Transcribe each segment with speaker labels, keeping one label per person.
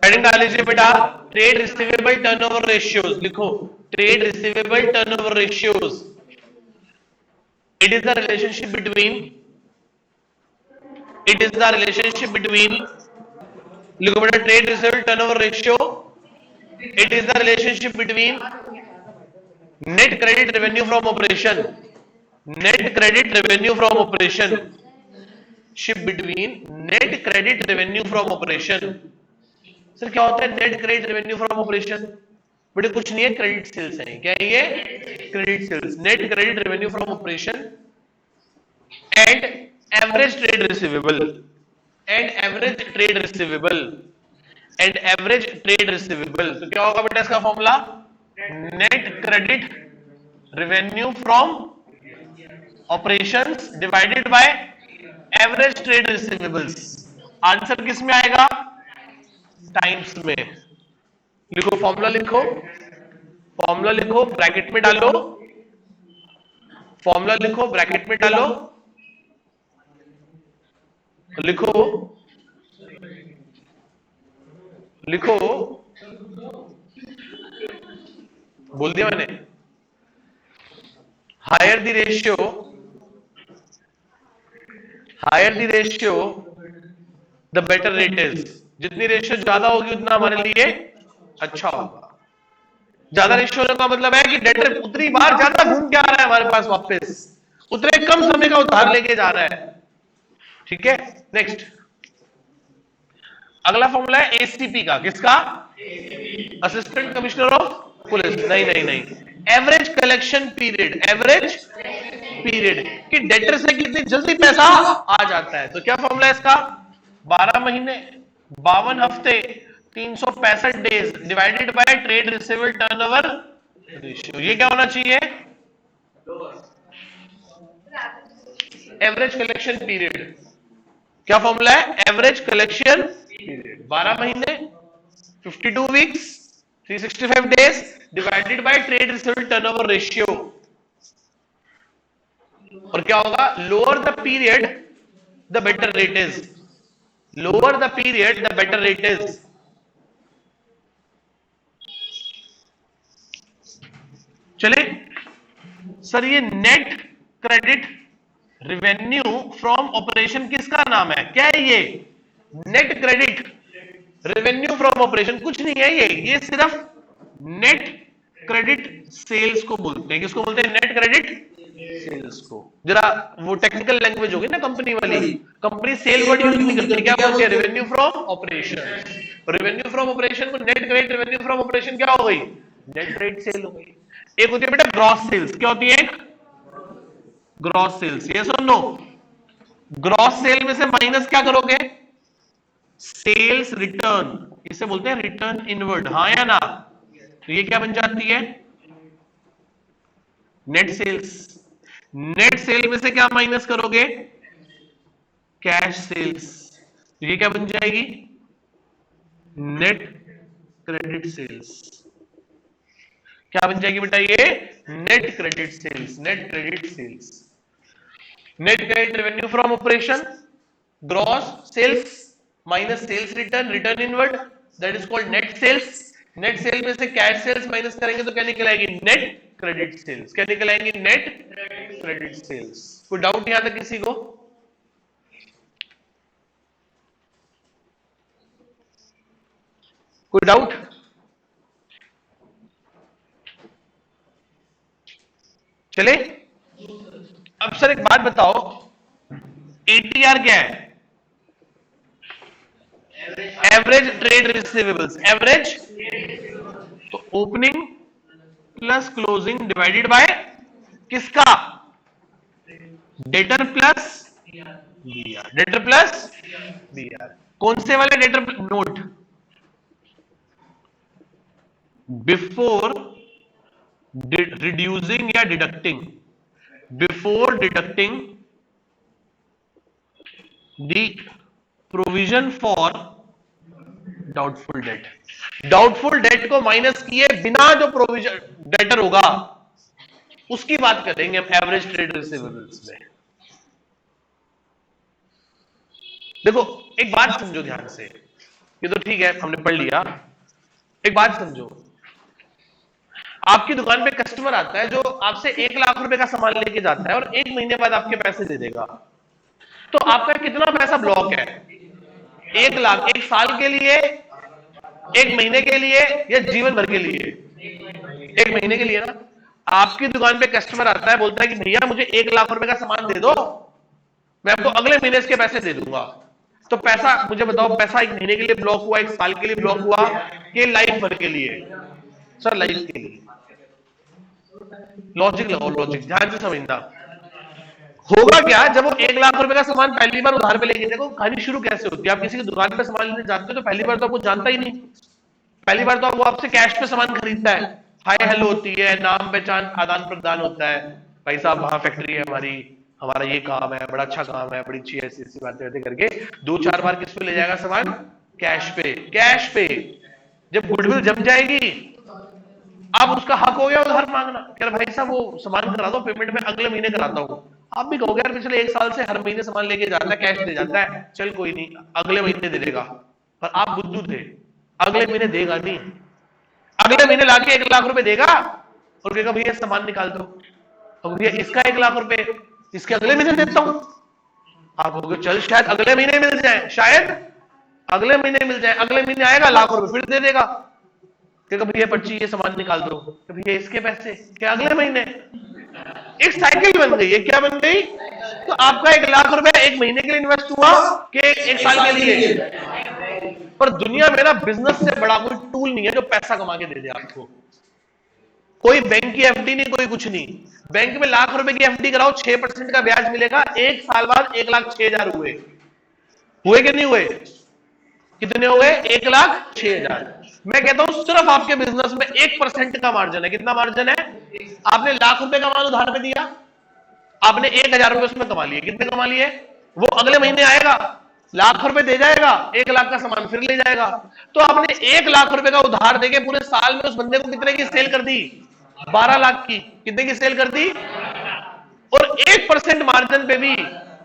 Speaker 1: Heading डाल लीजिए बेटा, ट्रेड रिसीवेबल टर्नओवर रेशियोज लिखो, trade receivable turnover ratios, it is the relationship between, it is the relationship between, लिखो बेटा trade receivable turnover ratio, it is the relationship between net credit revenue from operation, net credit revenue from operation, ship between net credit revenue from operation. Sir क्या होता है net credit revenue from operation? बेटे कुछ नहीं है, credit sales है। क्या है ये? Credit sales. Net credit revenue from operation and average trade receivable, and average trade receivable, and average trade receivable. तो क्या होगा बेटा इसका formula? Net credit revenue from operations divided by average trade receivables. Answer किस में आएगा? Times में। लिखो फॉर्मूला, लिखो फॉर्मूला, लिखो ब्रैकेट में डालो, फॉर्मूला लिखो ब्रैकेट में डालो, लिखो लिखो, बोल दिया मैंने। Higher the ratio, higher the ratio the better rate is. जितनी रेशियो ज्यादा होगी उतना हमारे लिए अच्छा होगा। ज्यादा रेशियो होने का मतलब है कि डेटर उतनी बार ज्यादा घूम के आ रहा है हमारे पास वापस, उतने कम समय का उधार लेके जा रहा है। ठीक है, नेक्स्ट अगला फॉर्मूला है एसीपी का। किसका? Assistant commissioner of police. नहीं नहीं नहीं, average collection period, average period कि डेटर से कितनी जल्दी पैसा आ जाता है। तो क्या फॉर्मूला है इसका? 12 महीने, 52 हफ्ते, 365 days divided by trade receivable turnover ratio. ये क्या होना चाहिए? Average collection period. क्या फॉर्मूला है? एवरेज कलेक्शन पीरियड 12 महीने, 52 weeks, 365 days divided by trade receivable turnover ratio. और क्या होगा? Lower the period the better rate is, lower the period the better rate is. चले सर, ये net credit revenue from operation किसका नाम है? क्या है ये? Net credit revenue from operation कुछ नहीं है ये सिर्फ नेट क्रेडिट सेल्स को बोलते हैं। किसको बोलते हैं? नेट क्रेडिट सेल्स को। जरा वो टेक्निकल लैंग्वेज होगी ना कंपनी वाली, कंपनी सेल वर्ड यूज नहीं करती, क्या बोलती है? Revenue from operation. Revenue from operation को net credit revenue from operation क्या हो गई? नेट क्रेडिट सेल हो गई। एक होती है बेटा ग्रॉस सेल्स। क्या होती है? Gross sales. यस और नो? ग्रॉस सेल में से माइनस क्या करोगे? सेल्स रिटर्न, इसे बोलते हैं रिटर्न इनवर्ड। हाँ या ना? तो ये क्या बन जाती है? Net sales. नेट सेल में से क्या माइनस करोगे? Cash sales. तो ये क्या बन जाएगी? Net credit sales. क्या बन जाएगी बेटा ये? Net credit sales, net credit sales. Net credit revenue from operation, gross sales minus sales return, return inward, that is called net sales. Net sale में से कैश सेल्स माइनस करेंगे तो क्या निकल आएगी? Net credit sales. क्या निकल आएंगे? Net credit sales. कोई डाउट यहां तक किसी को? कोई डाउट? चले अब सर एक बात बताओ, एटीआर क्या है? Average trade receivables. एवरेज तो opening plus closing divided by किसका? Debtor plus BR. Debtor plus BR. कौन से वाले डेटर? नोट, बिफोर रिड्यूसिंग या deducting, before deducting the provision for doubtful debt. Doubtful debt को माइनस किए बिना जो प्रोविजन डेटर होगा उसकी बात करेंगे हम एवरेज ट्रेड रिसीवेबल्स में। देखो एक बात समझो ध्यान से, ये तो ठीक है, हमने पढ़ लिया। एक बात समझो, आपकी दुकान पे कस्टमर आता है जो आपसे 1 लाख रुपए का सामान लेके जाता है और 1 महीने बाद आपके पैसे दे देगा, तो आपका कितना पैसा ब्लॉक है? 1 लाख। 1 साल के लिए, 1 महीने के लिए, या जीवन भर के लिए? 1 महीने के लिए ना। आपकी दुकान पे कस्टमर आता है, बोलता है कि भैया मुझे 1 लाख रुपए का सामान दे दो, मैं आपको अगले महीने इसके पैसे दे दूंगा। तो पैसा मुझे बताओ, पैसा 1 महीने के लिए ब्लॉक हुआ, 1 साल के लिए ब्लॉक हुआ, कि लाइफ भर के लिए? सर लाइफ के लिए। लॉजिक लगाओ, लॉजिक ध्यान से समझना। होगा क्या जब वो 1 लाख रुपए का सामान पहली बार उधार पे लेके, देखो कहानी शुरू कैसे होती है। आप किसी की दुकान पे सामान लेने जाते हो तो पहली बार तो आपको जानता ही नहीं, पहली बार तो वो आपसे कैश पे सामान खरीदता है, हाय हेलो होती है, नाम पहचान आदान प्रदान होता है, भाई साहब वहां फैक्ट्री है हमारी, हमारा ये काम है, बड़ा अच्छा काम है, बड़ी अच्छी ऐसी ऐसी बातें करके 2-4 बार किस पे ले जाएगा सामान? कैश पे। कैश पे जब गुडविल जम जाएगी, अब उसका हक हो गया उधार मांगना। कह रहा भाई साहब वो सामान करा दो, पेमेंट में अगले महीने कराता हूं। आप भी कहोगे यार पिछले 1 साल से हर महीने सामान लेके जाता है, कैश दे जाता है, चल कोई नहीं अगले महीने दे देगा। पर आप बुद्धू थे, अगले महीने देगा नहीं, अगले महीने लाके 1 लाख रुपए देगा और कहेगा भैया सामान निकाल दो, और भैया इसका 1 लाख रुपए इसके अगले महीने देता हूं। आप कहोगे चल शायद अगले महीने मिल जाए, शायद अगले महीने मिल जाए, अगले महीने आएगा, लाख रुपए फिर दे देगा, क्योंकि भैया पर्ची ये सामान निकाल दो, तो भैया इसके पैसे क्या अगले महीने। एक साइकिल बन गई है। क्या बन गई? तो आपका 1 लाख रुपए 1 महीने के लिए इन्वेस्ट हुआ कि 1 साल के लिए? पर दुनिया में ना बिजनेस से बड़ा कोई टूल नहीं है जो पैसा कमा के दे दे आपको। कोई बैंक की एफडी नहीं, कोई कुछ नहीं। बैंक में लाख रुपए की एफडी कराओ, 6% का ब्याज मिलेगा, 1 साल बाद 1,06,000 हुए। हुए कि नहीं हुए? कितने हुए? 1,06,000। मैं कहता हूं सिर्फ आपके बिजनेस में 1% का मार्जिन है। कितना मार्जिन है? आपने लाख रुपए का माल उधार पे दिया, आपने 1,000 रुपए उसमें कमा लिए। कितने कमा लिए? वो अगले महीने आएगा, लाख रुपए दे जाएगा, 1 लाख का सामान फिर ले जाएगा। तो आपने 1 लाख रुपए का उधार देके पूरे साल में उस बंदे को कितने की सेल कर दी? 12 लाख की। कितने की सेल कर दी? और 1% मार्जिन पे भी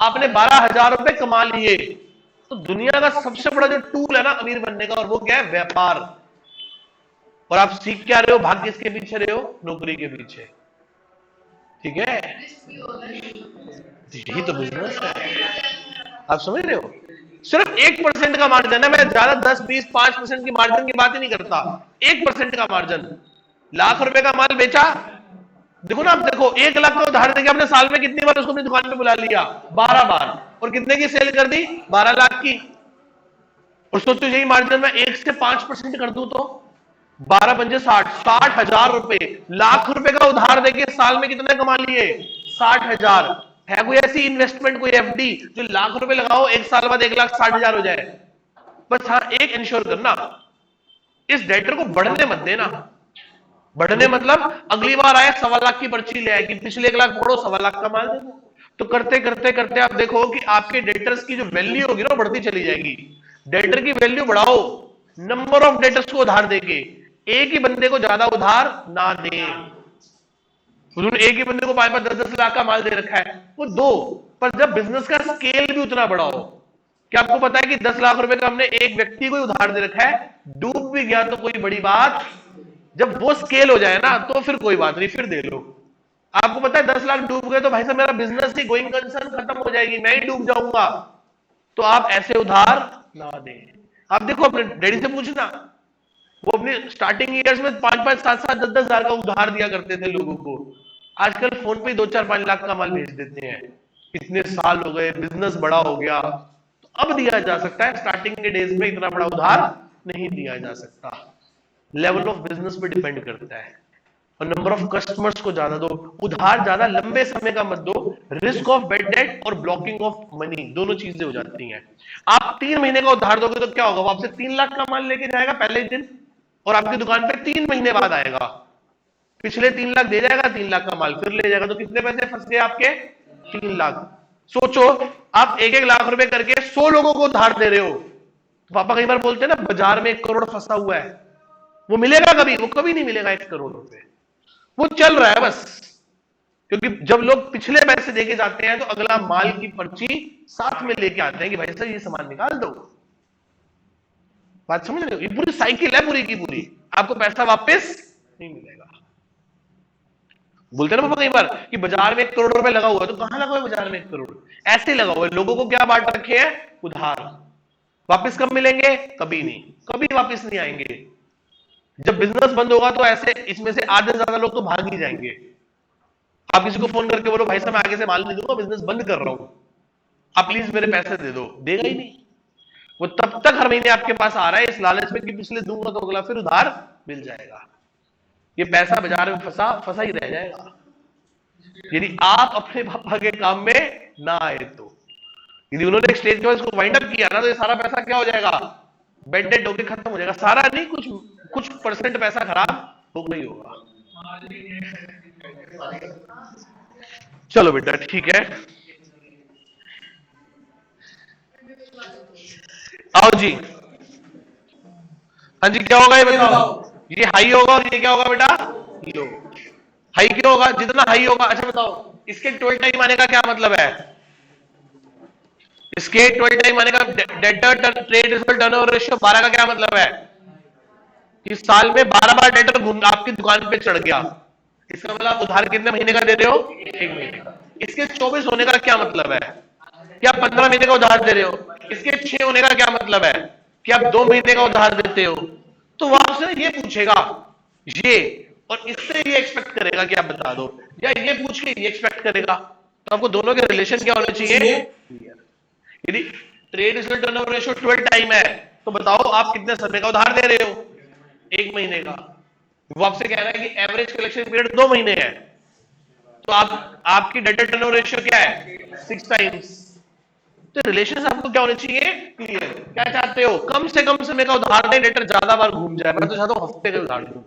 Speaker 1: आपने 12,000 रुपए कमा लिए। तो दुनिया का सबसे बड़ा जो टूल है ना अमीर बनने का, और वो क्या है? व्यापार। और आप सीख क्या रहे हो? भाग किसके पीछे रहे हो? नौकरी के पीछे। ठीक है, यही तो बिजनेस है। आप समझ रहे हो? सिर्फ 1% का मार्जिन है। मैं ज्यादा 10, 20, 5% की मार्जिन की बात ही नहीं करता। 1% का मार्जिन, लाख रुपए का माल बेचा, देखो ना, आप देखो 1 लाख का उधार देके आपने साल में कितनी बार उसको अपनी दुकान पे बुला लिया? 12 बार। और कितने की सेल कर दी? 12 लाख की। और सोचो यही मार्जिन मैं 1 से 5% कर दूं तो 12 पंजे 60, 60,000 रुपए। लाख रुपए का उधार देके साल में कितने कमा लिए? 60,000। है कोई ऐसी इन्वेस्टमेंट, कोई एफडी जो लाख रुपए लगाओ 1 साल बाद 1,60,000 हो जाए? बस हाँ, एक इंश्योर करना, इस डेटर को बढ़ने मत देना। बढ़ने मतलब अगली बार आए 1.25 लाख की पर्ची ले आएगी, पिछले 1 लाख पकड़ो 1.25 लाख का माल दे दो। तो करते करते करते आप देखो कि आपके डेटर्स की जो वैल्यू होगी ना बढ़ती चली जाएगी। डेटर की वैल्यू बढ़ाओ, नंबर ऑफ डेटर्स को उधार देके। एक ही बंदे को ज्यादा उधार ना दे। उन्होंने एक ही बंदे को 5-5, 10-10 लाख का माल दे रखा है, वो दो। पर जब बिजनेस का स्केल भी उतना बड़ा हो, क्या आपको पता है कि 10 लाख रुपए का हमने एक व्यक्ति को उधार दे रखा है, डूब भी गया तो कोई बड़ी बात, जब वो स्केल हो जाए ना तो फिर कोई बात नहीं, फिर दे लो। आपको पता है 10 लाख डूब गए तो भाई साहब मेरा बिजनेस ही गोइंग कंसर्न खत्म हो जाएगी, मैं ही डूब जाऊंगा। तो आप ऐसे उधार ना दें। आप देखो अपने डैडी से पूछना, वो अपने स्टार्टिंग ईयर्स में 5-5, 7-7, 10-10 हजार का उधार दिया करते थे लोगों को। आजकल फोन पे 2-4-5 लाख का माल भेज देते हैं। इतने साल हो गए, बिजनेस बड़ा हो गया, तो अब दिया जा सकता है। स्टार्टिंग के डेज में इतना बड़ा उधार नहीं दिया जा सकता। लेवल ऑफ बिजनेस पे डिपेंड करता है। और नंबर ऑफ कस्टमर्स को ज्यादा दो। उधार ज्यादा लंबे समय का मत दो। रिस्क ऑफ बैड डेट और ब्लॉकिंग ऑफ मनी दोनों चीजें हो जाती हैं। आप 3 महीने का उधार दोगे तो क्या होगा? वो आपसे 3 लाख का माल लेके जाएगा पहले दिन, और आपकी दुकान पे 3 महीने बाद आएगा, पिछले 3 लाख दे जाएगा, 3 लाख का माल फिर ले जाएगा। तो कितने पैसे फंस गए आपके? 3 लाख। सोचो आप 1-1 लाख रुपए करके 100 लोगों को उधार दे रहे हो। पापा कई बार बोलते हैं ना, बाजार में 1 करोड़ फंसा हुआ है, वो मिलेगा कभी? वो कभी नहीं मिलेगा 1 करोड़ रुपए। वो चल रहा है बस, क्योंकि जब लोग पिछले पैसे देके जाते हैं तो अगला माल की पर्ची साथ में लेके आते हैं कि भाई साहब ये सामान निकाल दो। बात समझ रहे हो? ये पूरी साइकिल है पूरी की पूरी, आपको पैसा वापस नहीं मिलेगा। बोलते ना पापा कई बार कि बाजार में 1 करोड़ रुपए लगा हुआ है, तो कहां लगा हुआ है बाजार में 1 करोड़? ऐसे ही लगा हुआ है। लोगों को क्या बांट रखे हैं? उधार। वापस कब मिलेंगे? कभी नहीं, कभी वापस नहीं आएंगे। जब बिजनेस बंद होगा तो ऐसे इसमें से आधे से ज्यादा लोग तो भाग ही जाएंगे। आप किसी को फोन करके बोलो भाई साहब मैं आगे से माल नहीं दूंगा, बिजनेस बंद कर रहा हूं, आप प्लीज मेरे पैसे दे दो, देगा ही नहीं। वो तब तक हर महीने आपके पास आ रहा है इस लालच में कि पिछले दूंगा तो अगला फिर उधार मिल जाएगा। ये पैसा बाजार में फंसा फंसा ही रह जाएगा यदि आप अपने पापा के काम में ना आए तो। यदि उन्होंने एक स्टेज पे इसको वाइंड अप किया ना, तो ये सारा पैसा क्या हो जाएगा? बेड डेड होके खत्म हो जाएगा। सारा नहीं, कुछ कुछ परसेंट पैसा खराब हो गई होगा। चलो बेटा ठीक है, आओ जी। हाँ जी, क्या होगा ये बताओ? ये हाई होगा और ये क्या होगा बेटा? लो। हाई क्यों होगा? जितना हाई होगा। अच्छा बताओ, इसके 12 टाइम आने का क्या मतलब है? इसके 12 टाइम आने का debtor trade result turnover ratio 12 का क्या मतलब है? कि साल में 12 बार डेटर घूम आपकी दुकान पे चढ़ गया। इसका मतलब आप उधार कितने महीने का दे रहे हो? 1 महीने का। इसके 24 होने का क्या मतलब है? कि आप 15 महीने का उधार दे रहे हो। इसके 6 होने का क्या मतलब है? कि आप 2 महीने का उधार देते हो। तो वो आपसे ये पूछेगा ये, और इससे ये एक्सपेक्ट करेगा कि आप बता दो, या ये पूछ के ये एक्सपेक्ट करेगा। तो आपको दोनों के रिलेशन क्या होने चाहिए? यदि trade result turnover ratio 12 time है, तो बताओ आप कितने समय का उधार दे रहे हो? 1 महीने का। वो आपसे कह रहा है कि एवरेज कलेक्शन पीरियड 2 महीने है, तो आपकी डेटर टर्नओवर रेशियो क्या है? 6 टाइम्स। तो रिलेशन आपको क्या होने चाहिए? क्लियर। क्या चाहते हो? कम से कम समय का उधार दें, डेटर ज्यादा बार घूम जाए। मैं तो चाहता हूं हफ्ते का उधार दूं,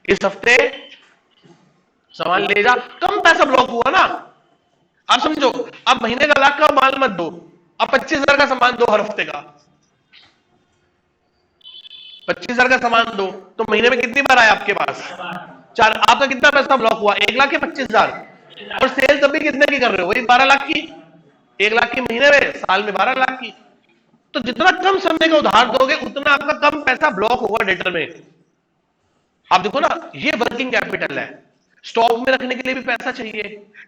Speaker 1: इस हफ्ते सामान ले जा। कम पैसा ब्लॉक हुआ ना, आप समझो। आप महीने का 1 लाख का माल मत दो, आप 25,000 का सामान दो हर हफ्ते का। 25,000 का सामान दो तो महीने में कितनी बार आया आपके पास? 4। आपका कितना पैसा ब्लॉक हुआ? 1 लाख या 25,000? और सेल तभी कितने की कर रहे हो? वही 12 लाख की। 1 लाख की महीने में, साल में 12 लाख की। तो जितना कम समय का उधार दोगे उतना आपका कम पैसा ब्लॉक होगा डेटर में। आप देखो ना, ये वर्किंग कैपिटल है। स्टॉक में रखने के लिए भी पैसा चाहिए,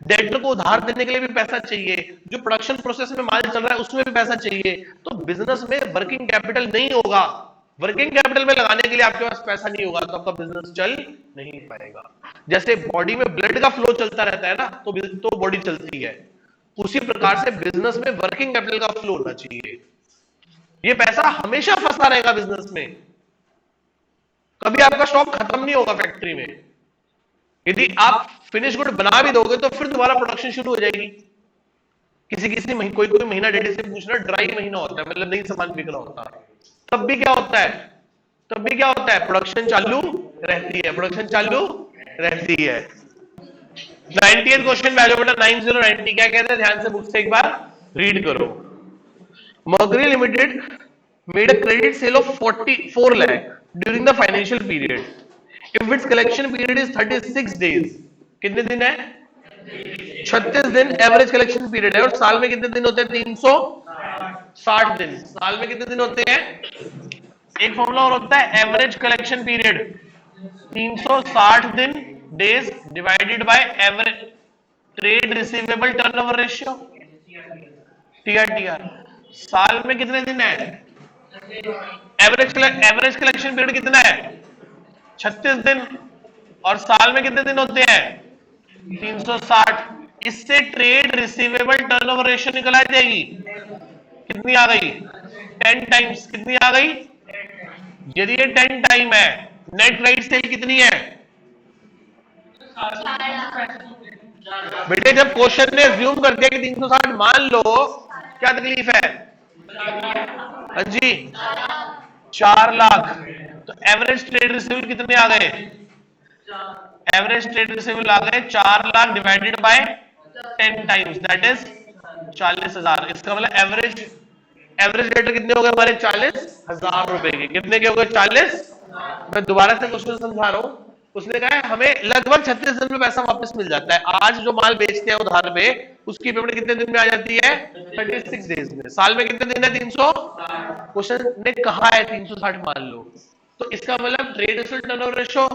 Speaker 1: डेटर को उधार देने के लिए भी पैसा चाहिए, जो प्रोडक्शन प्रोसेस में माल चल रहा है उसमें भी पैसा चाहिए। तो बिजनेस में वर्किंग कैपिटल नहीं होगा, वर्किंग कैपिटल में लगाने के लिए आपके पास पैसा नहीं होगा, तो आपका बिजनेस चल नहीं पाएगा। जैसे बॉडी में ब्लड का फ्लो चलता रहता है ना, तो बॉडी चलती है। उसी प्रकार से बिजनेस में वर्किंग कैपिटल का फ्लो होना चाहिए। ये पैसा हमेशा फंसा रहेगा बिजनेस में, कभी आपका स्टॉक खत्म नहीं होगा फैक्ट्री में। यदि आप फिनिश गुड बना भी दोगे तो फिर दोबारा प्रोडक्शन शुरू हो जाएगी। किसी कोई महीना डेढ़ से पूछना, ड्राई महीना होता है, मतलब नहीं सामान बिक रहा होता, तब भी क्या होता है? प्रोडक्शन चालू रहती है, रहती है। 90th क्वेश्चन वैल्यू बेटा 9090 क्या कहते हैं? ध्यान से बुक से एक बार रीड करो। Mercury Limited made a credit sale of 44 lakh during the financial period. If its collection period is 36 days, कितने दिन है? 36 दिन एवरेज कलेक्शन पीरियड है। और साल में कितने दिन होते हैं? 360 दिन। साल में कितने दिन होते हैं? एक फॉर्मूला और होता है एवरेज कलेक्शन पीरियड, 360 दिन, days divided by average trade receivable turnover ratio, TR. साल में कितने दिन है? एवरेज कलेक्शन पीरियड कितना है? 36 दिन। और साल में कितने दिन होते हैं? 360। इससे ट्रेड रिसीवेबल टर्नओवर रेशियो निकल आ जाएगी। कितनी आ गई? 10 टाइम्स। कितनी आ गई? यदि ये 10 टाइम है, नेट राइट सेल कितनी है बेटे? जब क्वेश्चन ने ज्यूम कर दिया कि 360, मान लो क्या तकलीफ है? हाँ जी, 4 लाख। तो एवरेज ट्रेड रिसीवेबल कितने आ गए? एवरेज ट्रेड रिसीवेबल आ गए 4 lakh divided by 10 times, that is 40,000। इसका मतलब एवरेज रेट कितने हो गए हमारे? 40,000 रुपए के। कितने के हो गए? 40। मैं दोबारा से क्वेश्चन समझा रहा हूं। उसने कहा है हमें लगभग 36 दिन में पैसा वापस मिल जाता है। आज जो माल बेचते हैं उधार पे, उसकी पेमेंट कितने दिन में आ जाती है? 36 डेज में। साल में कितने दिन है? 300। क्वेश्चन ने कहा है 360 मान लो, तो इसका मतलब ट्रेड रिसीवेबल टर्नओवर रेशो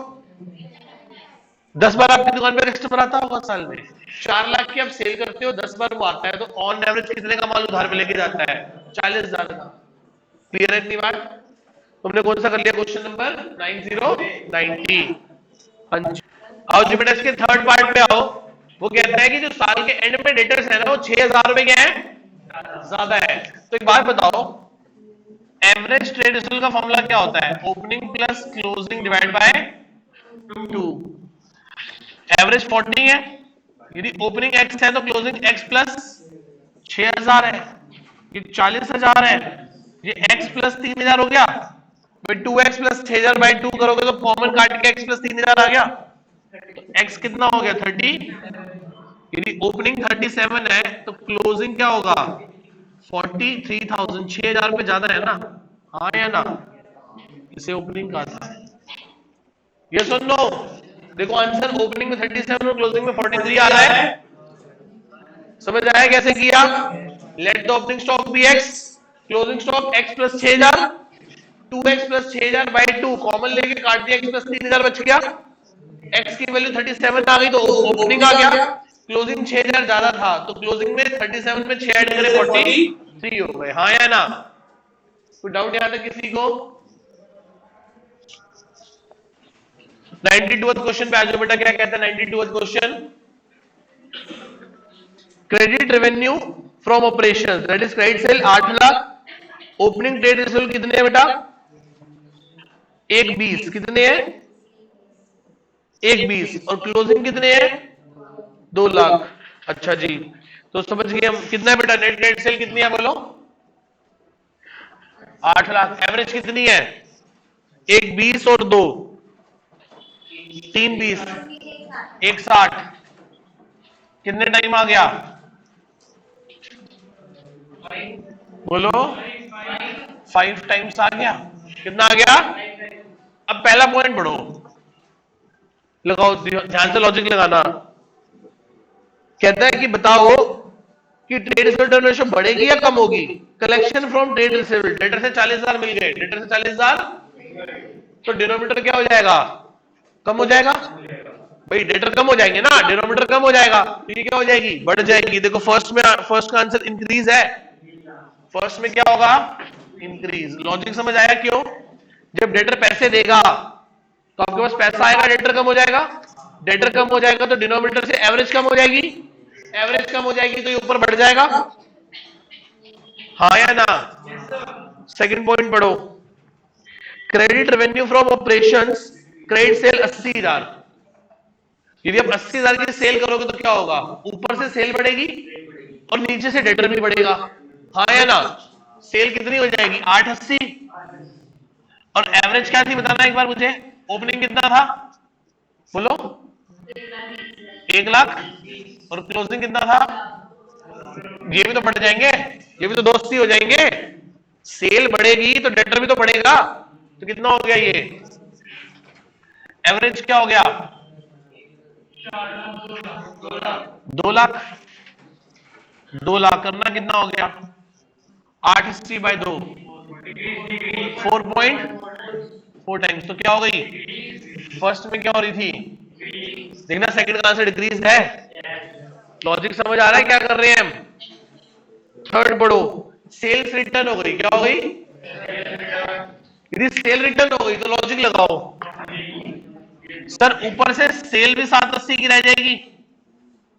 Speaker 1: 10 बार आपकी दुकान पे कस्टमर आता होगा साल में, 4 लाख की आप सेल करते हो, 10 बार वो आता है, तो ऑन एवरेज कितने का माल उधार पे लेके जाता है? 40,000 का। क्लियर है इतनी बात? तुमने कौन सा कर लिया? Question number 9090। हाँ जी, आओ जी बेटा, इसके थर्ड पार्ट पे आओ। वो कहता है कि जो साल के एंड में डेटर्स है ना, वो 6,000 रुपए क्या है? ज्यादा है। तो एक बात बताओ, एवरेज ट्रेड रिसीवेबल का फॉर्मूला क्या होता है? Opening plus closing divide by 2। Average 40 है, यदि ओपनिंग x है तो क्लोजिंग x प्लस 6,000 है, ये 40,000 है, ये x प्लस 3,000 हो गया भाई। 2x प्लस 6,000 बाई 2 करोगे तो कॉमन काट के x प्लस 3,000 आ गया, तो x कितना हो गया? 30। यदि ओपनिंग 37 है तो क्लोजिंग क्या होगा? 43,000। 6,000 रुपए ज्यादा है ना? हाँ या ना? इसे ओपनिंग का था, ये सुन लो। देखो आंसर ओपनिंग में 37 और क्लोजिंग में 43 आ रहा है। समझ आया कैसे किया? Let the opening stock be x, closing stock x plus 6,000, 2x plus 6,000 by 2 common लेके काट दिया, x प्लस 3,000 बच गया, x की वैल्यू 37 आ गई तो ओपनिंग आ गया। क्लोजिंग 6,000 ज्यादा था तो क्लोजिंग में 37 में 6 ऐड करें 43 हो गए। हाँ या ना? कोई डाउट यहां तक किसी को? 92वां क्वेश्चन पे आ जाओ बेटा। क्या कहता है 92वां question? Credit revenue from operation that is credit sale 8 lakh. Opening trade receivable कितने हैं बेटा? 1,20। कितने हैं? 1,20। और क्लोजिंग कितने हैं? 2 लाख। अच्छा जी, तो समझ गए हम। कितना है बेटा नेट क्रेडिट सेल? कितनी है बोलो? 8 लाख। एवरेज कितनी है? 1,20 और 2 3,20 1,60। कितने टाइम आ गया बोलो? 5 टाइम्स आ गया। कितना आ गया? अब पहला पॉइंट पढ़ो, लगाओ ध्यान से, लॉजिक लगाना। कहता है कि बताओ कि ट्रेड रिसीवेबल रेशो बढ़ेगी या कम होगी? Collection from trade receivable, debtor से 40,000 मिल गए, डेटर से 40,000, तो डिनोमिनेटर क्या हो जाएगा? कम हो जाएगा भाई। डेटर कम हो जाएंगे ना, डिनोमिनेटर कम हो जाएगा, तो ये क्या हो जाएगी? बढ़ जाएगी। देखो फर्स्ट का आंसर इंक्रीज है, फर्स्ट में क्या होगा? इंक्रीज। लॉजिक समझ आया क्यों? जब डेटर पैसे देगा तो आपके पास पैसा आएगा, डेटर कम हो जाएगा, डेटर कम हो जाएगा तो डिनोमिनेटर से एवरेज कम हो जाएगी, एवरेज कम हो जाएगी तो ये ऊपर बढ़ जाएगा। हाँ या ना? सेकंड पॉइंट पढ़ो, credit revenue from operations, credit sale 80,000। यदि आप 80,000 की सेल करोगे तो क्या होगा? ऊपर से सेल बढ़ेगी और नीचे से डेटर भी बढ़ेगा। हाँ या ना? सेल कितनी हो जाएगी? 880। और एवरेज क्या थी बताना एक बार मुझे? ओपनिंग कितना था बोलो? 1 लाख। और क्लोजिंग कितना था? ये भी तो बढ़ जाएंगे, ये भी तो दोस्ती हो जाएंगे। सेल बढ़ेगी तो डेटर भी तो बढ़ेगा, तो कितना हो गया? ये एवरेज क्या हो गया? 2 लाख। 2 लाख करना कितना हो गया? 880 बाई 2 4.4 टाइम्स। तो क्या हो गई? फर्स्ट में क्या हो रही थी? देखना सेकंड का आंसर डिक्रीज है। लॉजिक समझ आ रहा है क्या कर रहे हैं हम? थर्ड पढ़ो, सेल्स रिटर्न हो गई। क्या हो गई? यदि सेल रिटर्न हो गई तो लॉजिक लगाओ सर, ऊपर से सेल भी 780 की रह जाएगी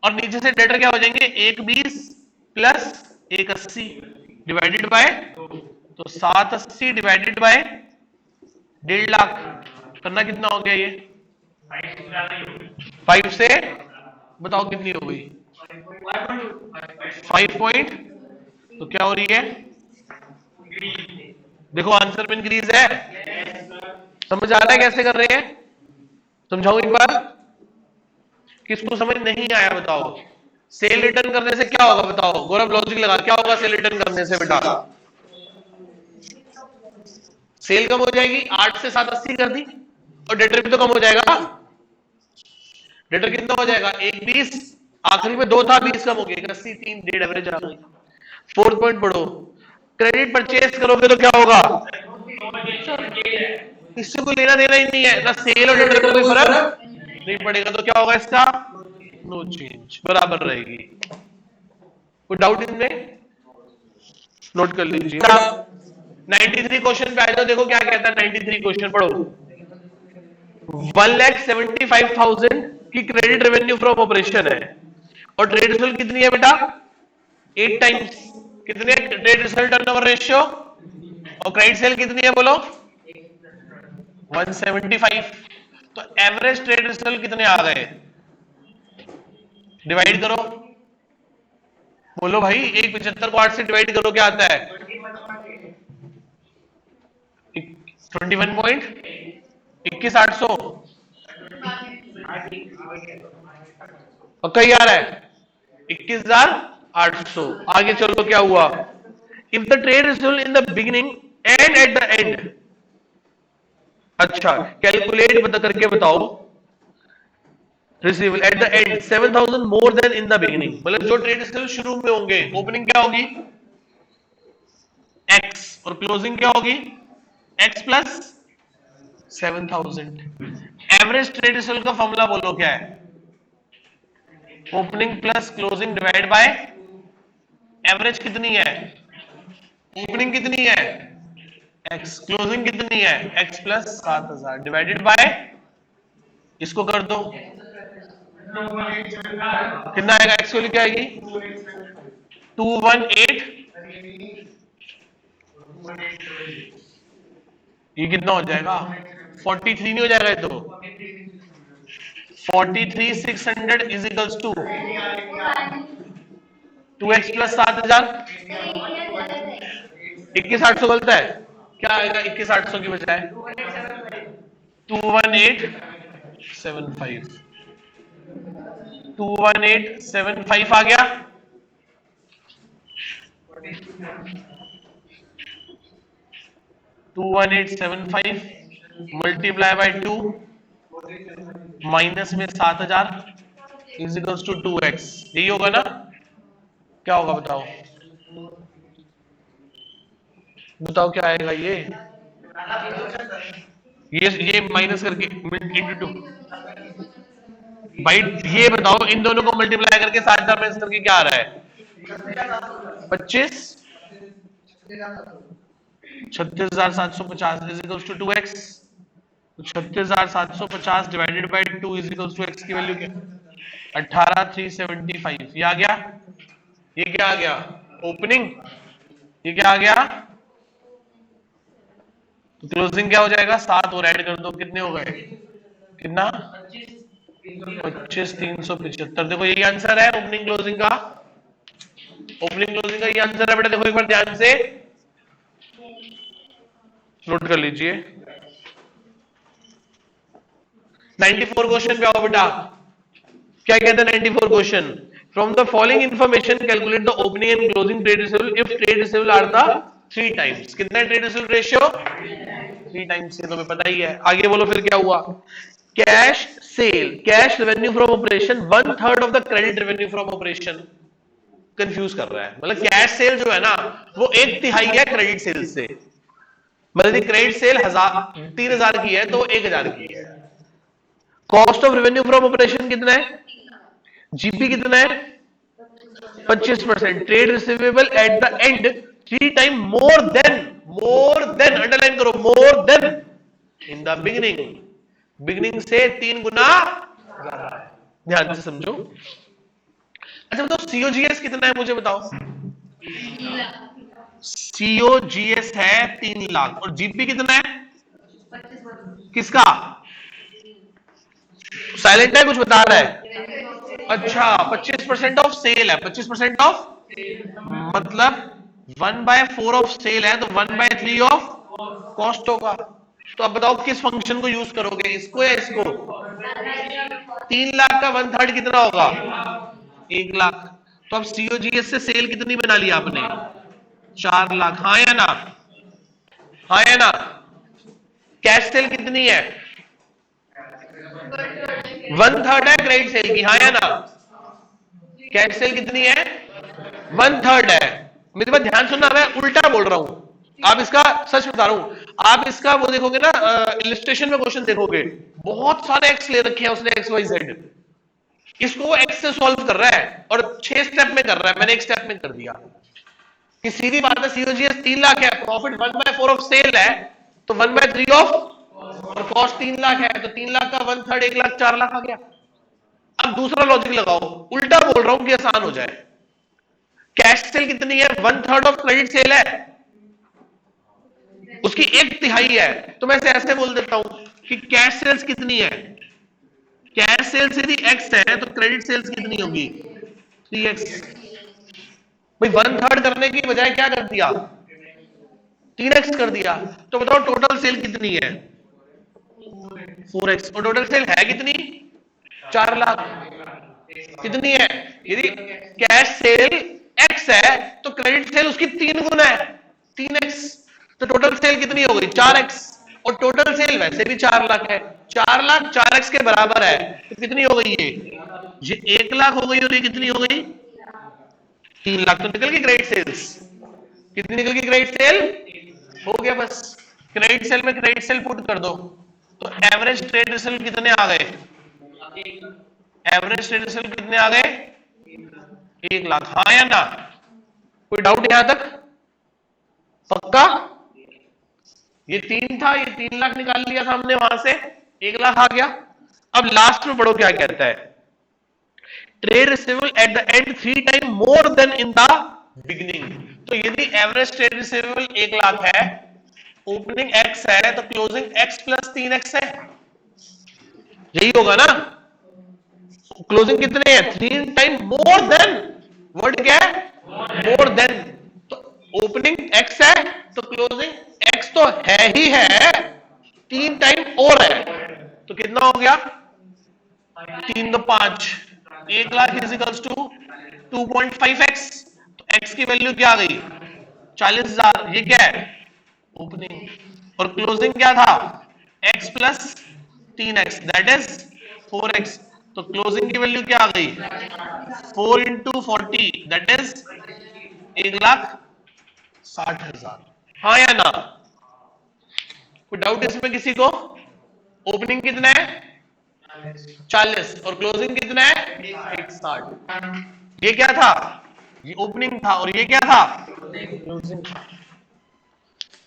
Speaker 1: और नीचे से डेटर क्या हो जाएंगे? 1,20 प्लस 180 डिवाइडेड बाय, तो 780 डिवाइडेड बाय 1.5 लाख करना कितना हो गया? ये 5 से बताओ कितनी हो गई? 5 पॉइंट। तो क्या हो रही है? देखो आंसर में इंक्रीज है। समझ आ रहा है कैसे कर रहे हैं? समझाओ एक बार। किसको समझ नहीं आया बताओ? सेल रिटर्न करने से क्या होगा बताओ? गौरव लॉजिक लगा, क्या होगा सेल रिटर्न करने से बेटा? सेल कम हो जाएगी, 8 से 780 कर दी, और डेटर भी तो कम हो जाएगा। डेटर कितना हो जाएगा? 1,20 आखिरी में 2 था, 20 कम हो गया, 80, 3, 1.5 एवरेज आ गई। 4 पॉइंट पढ़ो, क्रेडिट परचेज करोगे तो क्या होगा, इससे कोई लेना देना ही नहीं है, ना सेल और डेट का कोई फर्क नहीं पड़ेगा, तो क्या होगा इसका, नो चेंज, बराबर रहेगी। कोई डाउट इनमें, नोट कर लीजिए। 93 क्वेश्चन पे आ जाओ, देखो क्या कहता है 93 क्वेश्चन पढ़ो। 1,75,000 की क्रेडिट रेवेन्यू फ्रॉम ऑपरेशन है और ट्रेड रिजल्ट कितनी है बेटा, 8 टाइम्स। कितने ट्रेड रिजल्ट टर्नओवर रेशियो, और क्रेडिट सेल कितनी है बोलो, 175। तो एवरेज ट्रेड रिजल्ट कितने आ गए, डिवाइड करो, बोलो भाई 175 को 8 से डिवाइड करो, क्या आता है 21.21,800। और कई आ रहा है 21,800। आगे चलो क्या हुआ, if the trade result in the beginning and eight the and, अच्छा कैलकुलेट बता करके बताओ, receivable at the and 7,000 more than in the beginning, मतलब जो ट्रेड रिजल्ट शुरू में होंगे, ओपनिंग क्या होगी x और क्लोजिंग क्या होगी x plus 7,000। Average trade result का फॉर्मूला बोलो क्या है, opening plus closing divide by average कितनी है, ओपनिंग कितनी है x, क्लोजिंग कितनी है x प्लस 7,000 डिवाइडेड बाय, इसको कर दो, कितना आएगा, x वैल्यू क्या आएगी 218, ये कितना हो जाएगा 43 नहीं हो जाएगा, ये तो 43,600 is equals to 2x plus 7,000, 21,800 गलत है, क्या आएगा 21,800 की बजाय 21875, 21875 आ गया। 21875 मल्टीप्लाई बाय 2 माइनस में 7,000 इज इक्वल्स टू 2x, यही होगा ना, क्या होगा बताओ, बताओ क्या आएगा ये माइनस करके इंटू 2, भाई ये बताओ इन दोनों को मल्टीप्लाई करके 7,000 माइनस करके क्या आ रहा है 25, 36,750 is equals to 2x, 36,750 divided by 2 is equals to x की वैल्यू क्या, 18,375, ये आ गया, ये क्या आ गया ओपनिंग, ये क्या आ गया, तो क्लोजिंग क्या हो जाएगा 7 और ऐड कर दो, कितने हो गए, कितना 25,375। देखो यही आंसर है ओपनिंग क्लोजिंग का, ओपनिंग क्लोजिंग का ये आंसर है बेटा, देखो एक बार ध्यान से नोट कर लीजिए। 94 क्वेश्चन पे आओ बेटा, क्या कहता है 94 question, from the following information calculate the opening and closing trade receivable if trade receivable are the 3 times, कितना है ट्रेड रिसीवेबल रेशियो 3 टाइम्स, ये तो पता ही है। आगे बोलो फिर क्या हुआ, cash cell, cash revenue from operation 1/3 of the credit revenue from operation, confuse कर रहा है, मतलब कैश सेल जो है ना वो 1/3 है क्रेडिट सेल से, मतलब क्रेडिट सेल 3,000 की है तो 1,000 की है। Cost of revenue from operation कितना है, जीपी कितना है 25%, trade receivable at the end 3 time more than, underline करो more than in the beginning, beginning से 3 गुना ज्यादा है, ध्यान से समझो। अच्छा बताओ सीओजीएस कितना है मुझे बताओ, सीओजीएस है 3 लाख और जीपी कितना है, किसका साइलेंट है कुछ बता रहा है, अच्छा 25% ऑफ सेल है, 25% ऑफ मतलब 1/4 ऑफ सेल है तो 1/3 ऑफ कॉस्ट होगा। तो अब बताओ किस फंक्शन को यूज करोगे, इसको या इसको, 3 लाख का 1/3 कितना होगा 1 लाख, तो अब सीओजीएस से सेल कितनी बना ली आपने 4 लाख, हाँ या ना, हाँ या ना, कैश सेल कितनी है 1/3 है क्रेडिट सेल की, हाँ या ना, कैश सेल कितनी है? 1/3 है। मेरी बात ध्यान सुनना, मैं उल्टा बोल रहा हूं, आप इसका सच बता रहा हूं, आप इसका वो देखोगे ना इलस्ट्रेशन में क्वेश्चन देखोगे, बहुत सारे एक्स ले रखे हैं उसने, एक्स वाई जेड, इसको वो एक्स से सॉल्व कर रहा है और 6 स्टेप में कर रहा है, मैंने एक स्टेप में कर दिया। कि सीधी बात है, सीओजीएस 3 लाख है, प्रॉफिट 1/4 ऑफ सेल है, तो 1/3 ऑफ, और कॉस्ट 3 लाख है, तो 3 लाख का 1/3 1 लाख 4 लाख आ गया। अब दूसरा लॉजिक लगाओ, उल्टा बोल रहा हूं कि आसान हो जाए। कैश सेल कितनी है? 1/3 ऑफ क्रेडिट सेल है, उसकी 1/3 है, तो मैं ऐसे बोल देता हूं कि कैश सेल्स कितनी है? कैश सेल्स यदि x है तो क्रेडिट सेल्स कितनी होगी? 3x। भाई 1/3 करने की बजाय क्या कर दिया? 3x कर दिया। तो बताओ टोटल सेल कितनी है? 4x। और टोटल सेल है कितनी? 4 लाख। कितनी है? यदि कैश सेल x है तो क्रेडिट सेल उसकी 3 गुना है, 3x। तो टोटल सेल कितनी हो गई? 4x। और टोटल सेल वैसे भी 4 लाख है, 4 लाख 4x के बराबर है, तो कितनी हो गई ये 1 लाख हो गई, और ये कितनी हो गई? 3 लाख। तो निकल गई क्रेडिट सेल्स। कितनी निकल गई क्रेडिट सेल? हो गया बस। क्रेडिट सेल में क्रेडिट सेल पुट कर दो, तो एवरेज ट्रेड रिसीव कितने आ गए? एवरेज ट्रेड रिसीव कितने आ गए? 1 लाख। हाँ या ना? कोई डाउट यहां तक? पक्का? ये 3 था, ये 3 लाख निकाल लिया सामने, वहां से 1 लाख आ गया। अब लास्ट में पढ़ो क्या कहता है, trade receivable at the end 3 time more than in the beginning. तो यदि एवरेज ट्रेड रिसीवेबल 1 लाख है, ओपनिंग x है, तो क्लोजिंग x प्लस 3x है, यही होगा ना? क्लोजिंग कितने हैं? 3 टाइम मोर देन, वर्ड क्या है? More than. तो ओपनिंग x है तो क्लोजिंग x तो है ही है, 3 टाइम और है, तो कितना हो गया? 3 तो 5, 1 लाख इजिकल्स टू 2.5x। तो x की वैल्यू क्या आ गई? 40,000। ये क्या है? ओपनिंग। और क्लोजिंग क्या था? x plus 3x, that is 4x। तो क्लोजिंग की वैल्यू क्या आ गई? 4 इंटू 40, दैट इज 1,60,000। हाँ या ना? कोई डाउट इसमें किसी को? ओपनिंग कितना है? 40, और क्लोजिंग कितना है? 160। ये क्या था? ये ओपनिंग था, और ये क्या था? क्लोजिंग था।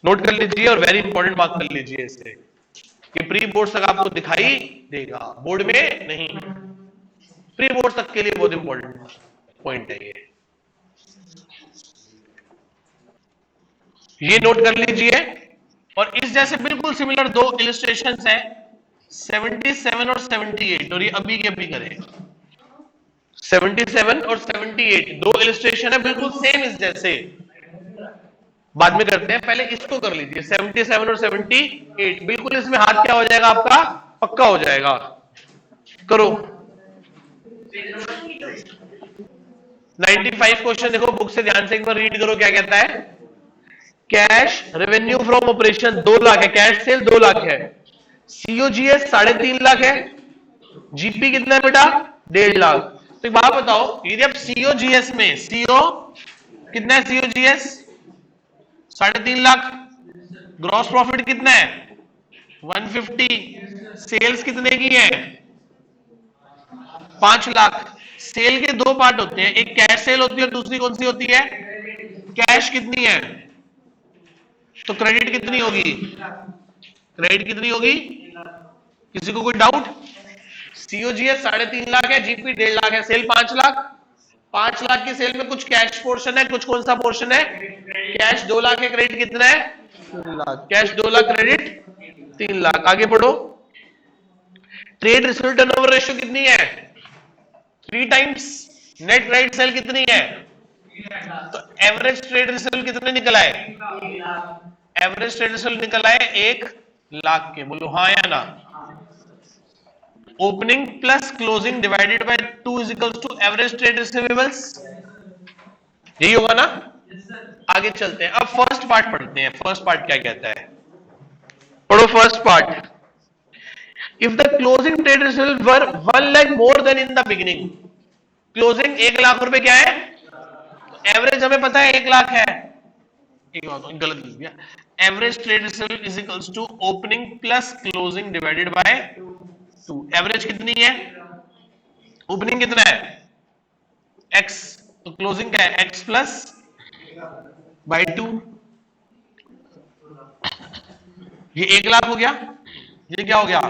Speaker 1: नोट कर लीजिए, और वेरी इंपॉर्टेंट बात कर लीजिए इसे, कि प्री बोर्ड तक आपको दिखाई देगा, बोर्ड में नहीं। प्री बोर्ड तक के लिए बहुत इंपॉर्टेंट पॉइंट है ये नोट कर लीजिए। और इस जैसे बिल्कुल सिमिलर 2 इलस्ट्रेशंस हैं, 77 और 78, और ये अभी के अभी करें। 77 और 78 2 इलस्ट्रेशन है बिल्कुल सेम इस जैसे, बाद में करते हैं, पहले इसको कर लीजिए। 77 और 78 बिल्कुल इसमें हाथ क्या हो जाएगा आपका? पक्का हो जाएगा। करो। 95 क्वेश्चन देखो बुक से, ध्यान से एक बार रीड करो क्या कहता है। Cash revenue from operation 2 lakh है, कैश सेल 2 लाख है, सीओजीएस 3.5 लाख है, जीपी कितना है बेटा? 1.5 लाख। तो एक बात बताओ, यदि आप सीओजीएस में, सीओ कितना है? सीओजीएस 3.5 लाख, ग्रॉस प्रॉफिट कितना है? 150, सेल्स कितने की है? 5 लाख। सेल के 2 पार्ट होते हैं, एक कैश सेल होती है और दूसरी कौन सी होती है? कैश कितनी है? तो क्रेडिट कितनी होगी? क्रेडिट कितनी होगी? किसी को कोई डाउट? सीओजीएस 3.5 लाख है, जीपी 1.5 लाख है, सेल 5 लाख। 5 लाख की सेल में कुछ कैश पोर्शन है, कुछ कौन सा पोर्शन है? कैश 2 लाख है, क्रेडिट कितना है? 3 लाख। Cash 2 lakh, credit 3 lakh. आगे बढ़ो। ट्रेड रिसीवेबल टर्नओवर रेशियो कितनी है? 3 टाइम्स। नेट क्रेडिट सेल कितनी है? तो एवरेज ट्रेड रिसीवेबल कितने निकल आए? एवरेज ट्रेड रिसीवेबल निकल आए 1 लाख के। बोलो हाँ या ना? Opening plus closing divided by 2 is equals to average trade receivables, यही होगा ना? आगे चलते हैं, अब फर्स्ट पार्ट पढ़ते हैं। फर्स्ट पार्ट क्या कहता है? पढ़ो first part. If the closing trade receivable were 1 lakh more than in the beginning, closing 1 lakh रुपए क्या है, एवरेज हमें पता है 1 लाख है, एक बात गलत लिख दिया, average trade receivable is equals to opening plus closing divided by 2। Average कितनी है, ओपनिंग कितना है x, तो क्लोजिंग क्या है x प्लस बाय 2। ये 1 लाख हो गया, ये क्या हो गया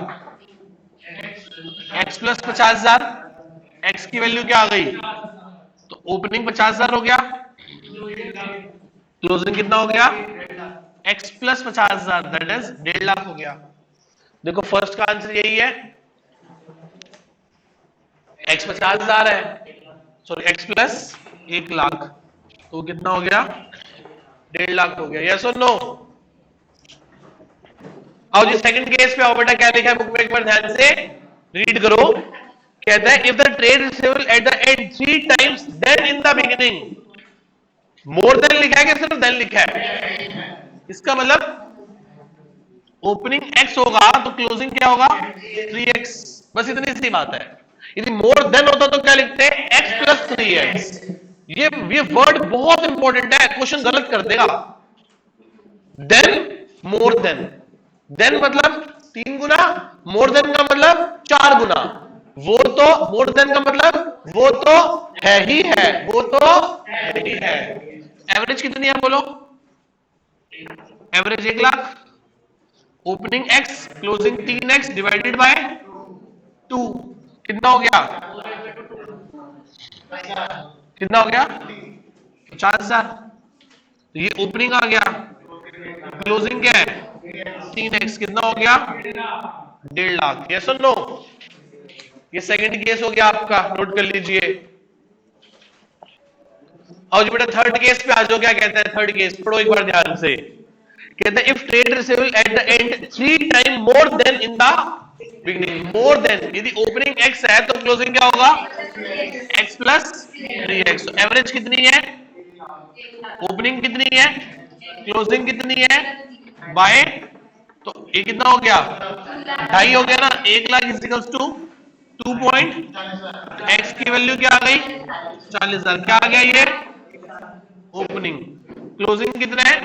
Speaker 1: x प्लस 50,000, x की वैल्यू क्या आ गई, तो ओपनिंग 50,000 हो गया, क्लोजिंग कितना हो गया x plus 50,000 that is 1.5 lakh हो गया। देखो फर्स्ट का आंसर यही है, x 50,000 है, सॉरी x प्लस 1 लाख, तो कितना हो गया 1.5 लाख हो गया। यस और नो? आओ जी सेकंड केस पे आओ बेटा, क्या लिखा है बुक में एक बार ध्यान से रीड करो। कहता है if the trade receivable at the end 3 times then in the beginning, more than लिखा है कि सिर्फ देन लिखा है, इसका मतलब ओपनिंग x होगा तो क्लोजिंग क्या होगा 3x, बस इतनी सी बात है। यदि मोर देन होता तो क्या लिखते हैं x प्लस 3x। ये वर्ड बहुत इंपॉर्टेंट है, क्वेश्चन गलत कर देगा। देन मोर देन मतलब 3 गुना, मोर देन का मतलब 4 गुना, वो तो मोर देन का मतलब वो तो है ही है, वो तो है ही है। एवरेज कितनी है बोलो, average 1 lakh, opening x closing 3x divided by 2, कितना हो गया, कितना हो गया 50,000। तो ये ओपनिंग आ गया, क्लोजिंग क्या है 3x, कितना हो गया 1.5 लाख। यस और नो? ये सेकंड केस हो गया आपका, नोट कर लीजिए। और जो बेटा थर्ड केस पे आ जाओ, क्या कहता है थर्ड केस, पढ़ो एक बार ध्यान से। कहता है if trade receivable at the end 3 time more than in the beginning, more then यदि ओपनिंग x है तो क्लोजिंग क्या होगा x प्लस 3x। तो एवरेज कितनी है, ओपनिंग कितनी है, क्लोजिंग कितनी है बाय, तो ये कितना हो गया 2.5 हो गया ना, 1 lakh equals to 2 point, x की वैल्यू क्या आ गई 40,000, क्या आ गया ये ओपनिंग, क्लोजिंग कितना है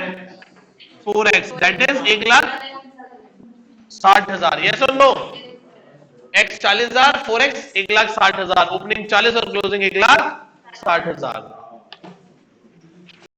Speaker 1: 4x दैट इज 1,60,000। यस और नो? x 40,000, 4x 1,60,000, ओपनिंग 40 और क्लोजिंग 1,60,000।